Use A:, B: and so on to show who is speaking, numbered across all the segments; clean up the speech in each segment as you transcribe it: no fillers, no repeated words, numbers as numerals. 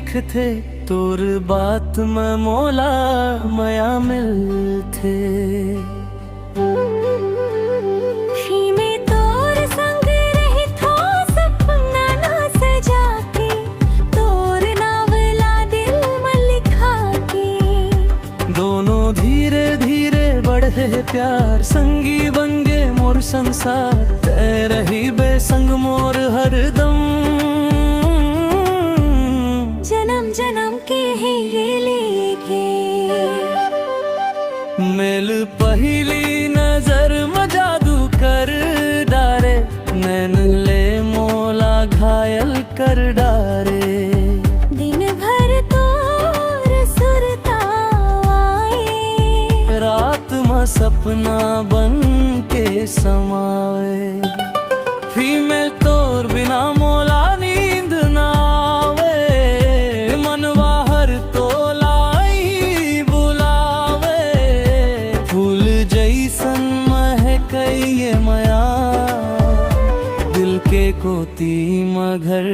A: दिखथे तोर बात में मोला माया मिलथे। धीरे धीरे बढ़े प्यार संगी बन गे मोर संसार, तै रही बेसंग मोर हरदम।
B: जन्म जन्म के है ये लेके
A: मेल पहली नजर में जादू कर डारे, नैन ले मोला घायल कर डारे।
B: दिन भर
A: सपना बन के समावे, फीमेल तोर बिना मोला नींद ना आवे। मनवा हर तोलाई बुलावे, फूल जैसन महकइए माया, दिल के कोती में घर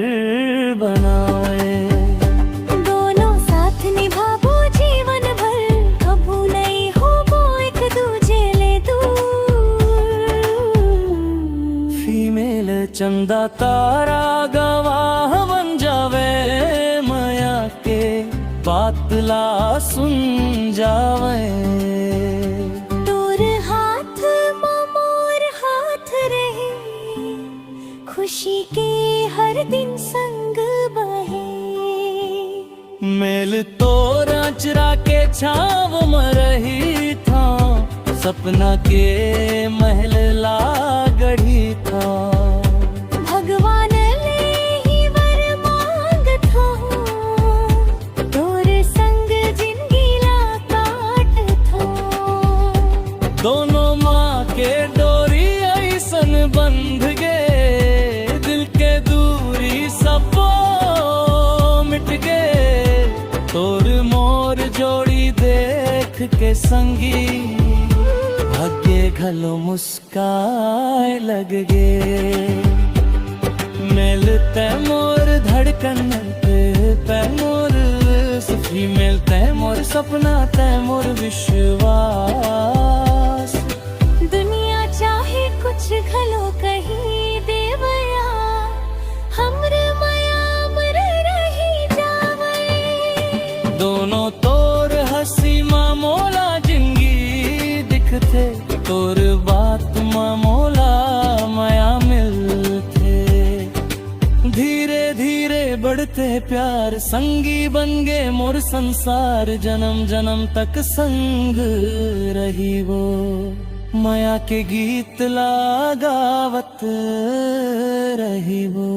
A: बनावे। चंदा तारा गवाह बन जावे, माया के बातला सुन जावे।
B: तोर हाथ मोर हाथ रहे, खुशी के हर दिन संग बहे।
A: मेल तोरा चरा के छाव में रही था, सपना के महल ला गढ़ी था। दोनों माँ के डोरी ऐसन बंध गे, दिल के दूरी सब मिट गे। तोर मोर जोड़ी देख के संगी, भाग्य घलो मुस्काए लग गे। मिलते मोर धड़कन पे मोर सखी, मिलते मोर सपना ते मोर विश्वास।
B: कुछ घलो कहीं देवया, हमरे माया मर रही जावे।
A: दोनों तोर हंसी माँ मोला जिंदगी दिखथे, तोर बात माँ मोला माया मिलथे। धीरे धीरे बढ़ते प्यार संगी बन गे मोर संसार, जन्म जन्म तक संग रही वो। माया के गीत ला गावत रही वो।